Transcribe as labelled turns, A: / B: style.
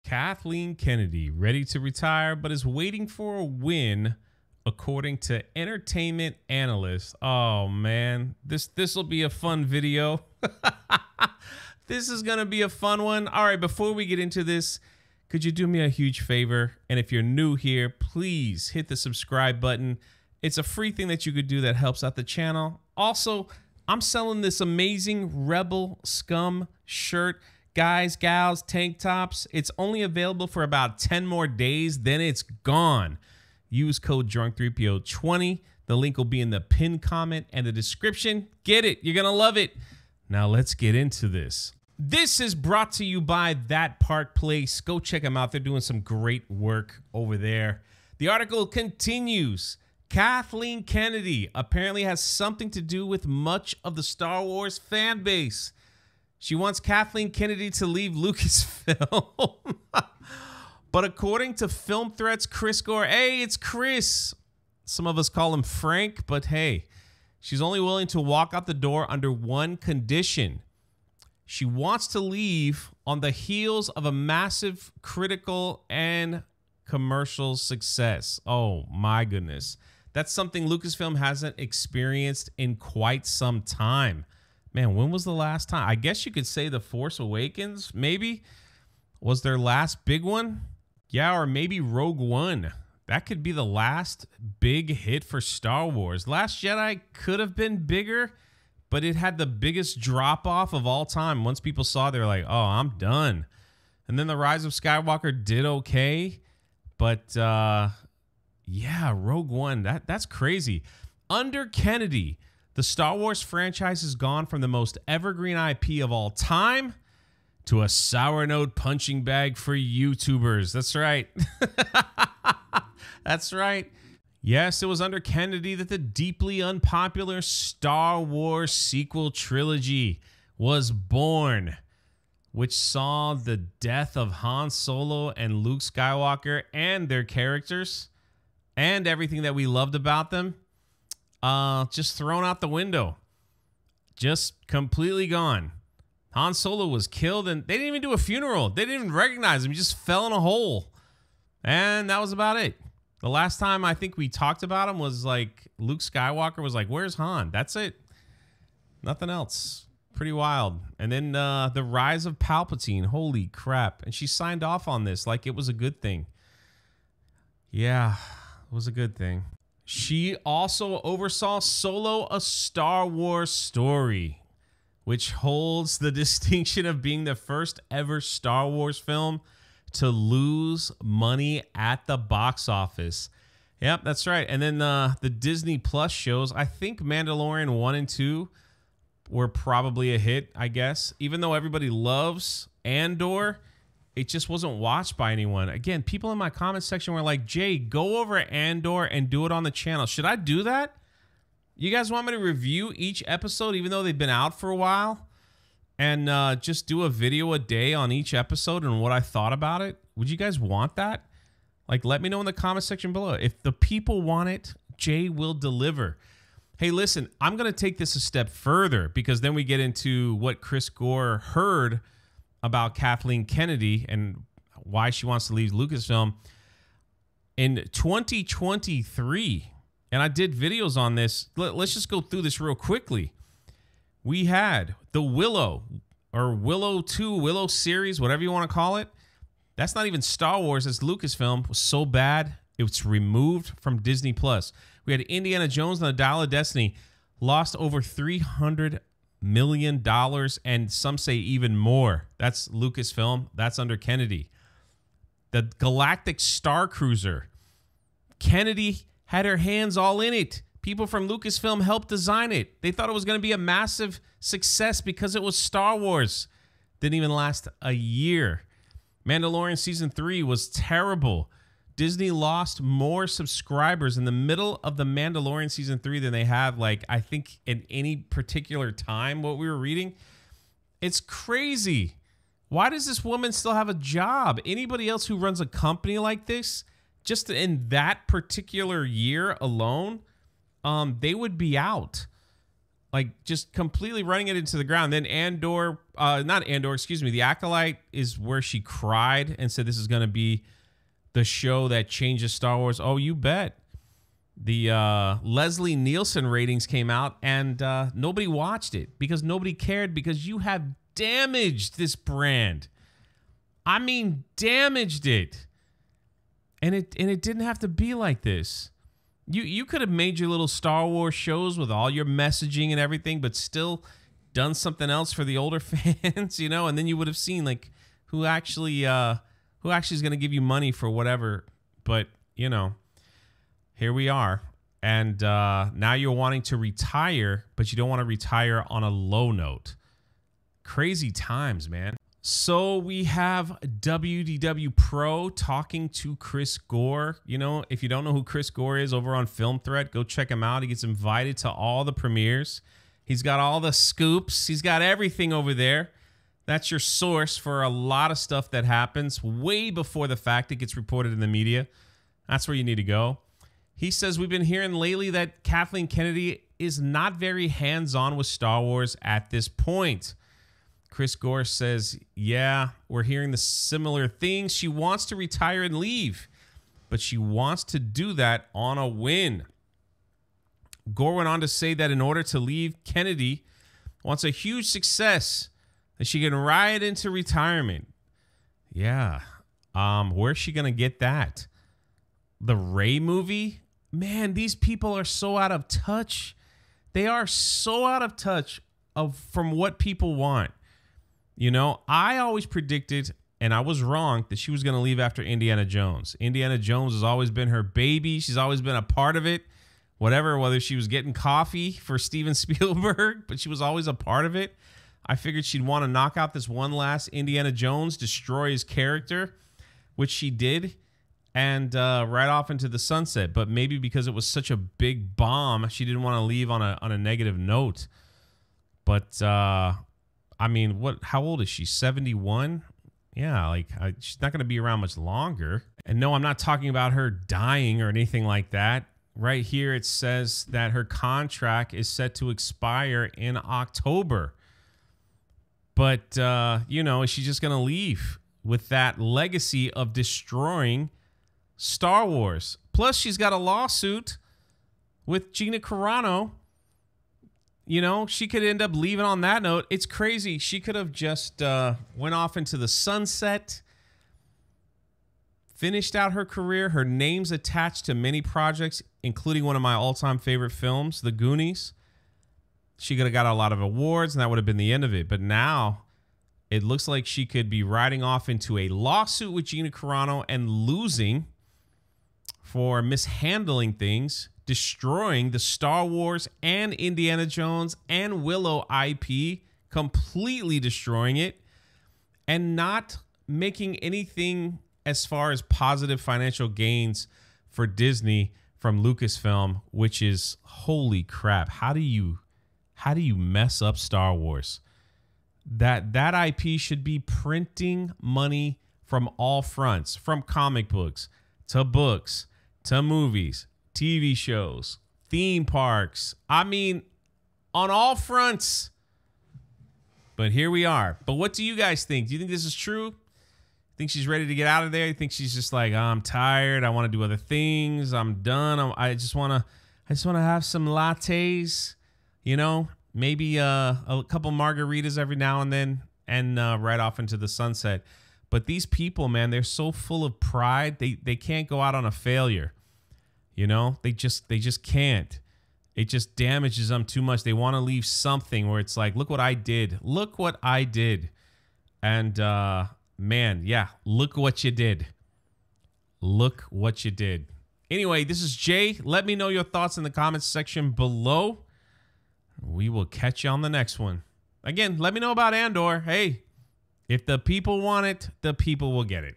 A: Kathleen Kennedy, ready to retire, but is waiting for a win, according to entertainment analysts. Oh, man, this will be a fun video. This is going to be a fun one. All right, before we get into this, could you do me a huge favor? And if you're new here, please hit the subscribe button. It's a free thing that you could do that helps out the channel. Also, I'm selling this amazing Rebel Scum shirt. Guys, gals, tank tops. It's only available for about 10 more days, then it's gone. Use code DRUNK3PO20. The link will be in the pinned comment and the description. Get it. You're going to love it. Now let's get into this. This is brought to you by That Part Place. Go check them out. They're doing some great work over there. The article continues. Kathleen Kennedy apparently has something to do with much of the Star Wars fan base. She wants Kathleen Kennedy to leave Lucasfilm. But according to Film Threats, Chris Gore, hey, it's Chris. Some of us call him Frank, but hey, she's only willing to walk out the door under one condition. She wants to leave on the heels of a massive critical and commercial success. Oh my goodness. That's something Lucasfilm hasn't experienced in quite some time. Man, when was the last time? I guess you could say The Force Awakens, maybe, was their last big one. Yeah, or maybe Rogue One. That could be the last big hit for Star Wars. Last Jedi could have been bigger, but it had the biggest drop-off of all time. Once people saw it, they were like, oh, I'm done. And then The Rise of Skywalker did okay, but yeah, Rogue One, that's crazy. Under Kennedy, the Star Wars franchise has gone from the most evergreen IP of all time to a sour note punching bag for YouTubers. That's right. That's right. Yes, it was under Kennedy that the deeply unpopular Star Wars sequel trilogy was born, which saw the death of Han Solo and Luke Skywalker and their characters and everything that we loved about them just thrown out the window. Just completely gone. Han Solo was killed and they didn't even do a funeral. They didn't even recognize him. He just fell in a hole. And that was about it. The last time I think we talked about him was like Luke Skywalker was like, where's Han? That's it. Nothing else. Pretty wild. And then the rise of Palpatine. Holy crap. And she signed off on this like it was a good thing. Yeah, it was a good thing. She also oversaw Solo: A Star Wars Story, which holds the distinction of being the first ever Star Wars film to lose money at the box office. Yep, that's right. And then the Disney Plus shows, I think Mandalorian 1 and 2 were probably a hit, I guess. Even though everybody loves Andor, it just wasn't watched by anyone. Again, people in my comment section were like, Jay, go over Andor and do it on the channel. Should I do that? You guys want me to review each episode even though they've been out for a while? And just do a video a day on each episode and what I thought about it? Would you guys want that? Like, let me know in the comment section below. If the people want it, Jay will deliver. Hey, listen, I'm going to take this a step further because then we get into what Chris Gore heard about Kathleen Kennedy and why she wants to leave Lucasfilm. In 2023, and I did videos on this. Let's just go through this real quickly. We had the Willow, or Willow 2, Willow series, whatever you want to call it. That's not even Star Wars. It's Lucasfilm. It was so bad, it's removed from Disney Plus. We had Indiana Jones and the Dial of Destiny. Lost over $300 million, and some say even more. That's Lucasfilm. That's under Kennedy. The Galactic Star Cruiser. Kennedy had her hands all in it. People from Lucasfilm helped design it. They thought it was going to be a massive success because it was Star Wars. Didn't even last a year. Mandalorian Season 3 was terrible. Disney lost more subscribers in the middle of the Mandalorian Season 3 than they have, like, I think in any particular time, what we were reading. It's crazy. Why does this woman still have a job? Anybody else who runs a company like this, just in that particular year alone, they would be out. like just completely running it into the ground. Then not Andor, excuse me, The Acolyte is where she cried and said this is going to be the show that changes Star Wars. Oh, you bet. The Leslie Nielsen ratings came out and nobody watched it because nobody cared, because you have damaged this brand. I mean, damaged it. And it didn't have to be like this. You could have made your little Star Wars shows with all your messaging and everything, but still done something else for the older fans, you know, and then you would have seen like who actually is going to give you money for whatever. But, you know, here we are. And now you're wanting to retire, but you don't want to retire on a low note. Crazy times, man. So we have WDW Pro talking to Chris Gore. You know, if you don't know who Chris Gore is, over on Film Threat, go check him out. He gets invited to all the premieres. He's got all the scoops. He's got everything over there. That's your source for a lot of stuff that happens way before the fact it gets reported in the media. That's where you need to go. He says, we've been hearing lately that Kathleen Kennedy is not very hands-on with Star Wars at this point. Chris Gore says, yeah, we're hearing the similar things. She wants to retire and leave, but she wants to do that on a win. Gore went on to say that in order to leave, Kennedy wants a huge success that she can ride into retirement. Yeah. Where's she going to get that? The Rey movie? Man, these people are so out of touch. They are so out of touch from what people want. You know, I always predicted, and I was wrong, that she was going to leave after Indiana Jones. Indiana Jones has always been her baby. She's always been a part of it. Whether she was getting coffee for Steven Spielberg, but she was always a part of it. I figured she'd want to knock out this one last Indiana Jones, destroy his character, which she did, and right off into the sunset. But maybe because it was such a big bomb, she didn't want to leave on a negative note. But I mean, how old is she? 71? Yeah, she's not going to be around much longer. And no, I'm not talking about her dying or anything like that. Right here, it says that her contract is set to expire in October. But, you know, is she just going to leave with that legacy of destroying Star Wars? Plus, she's got a lawsuit with Gina Carano. You know, she could end up leaving on that note. It's crazy. She could have just went off into the sunset, finished out her career. Her name's attached to many projects, including one of my all-time favorite films, The Goonies. She could have got a lot of awards, and that would have been the end of it. But now it looks like she could be riding off into a lawsuit with Gina Carano and losing for mishandling things, destroying the Star Wars and Indiana Jones and Willow IP, completely destroying it, and not making anything as far as positive financial gains for Disney from Lucasfilm, which is, holy crap. How do you mess up Star Wars? That IP should be printing money from all fronts, from comic books to movies, TV shows, theme parks. I mean, on all fronts. But here we are. But what do you guys think? Do you think this is true? Think she's ready to get out of there? You think she's just like, oh, I'm tired. I want to do other things. I'm done. I just want to have some lattes, you know, maybe a couple margaritas every now and then, and right off into the sunset. But these people, man, they're so full of pride. They can't go out on a failure. You know, they just can't. It just damages them too much. They want to leave something where it's like, look what I did. Look what I did. And man, yeah, look what you did. Look what you did. Anyway, this is Jay. Let me know your thoughts in the comments section below. We will catch you on the next one. Again, let me know about Andor. Hey, if the people want it, the people will get it.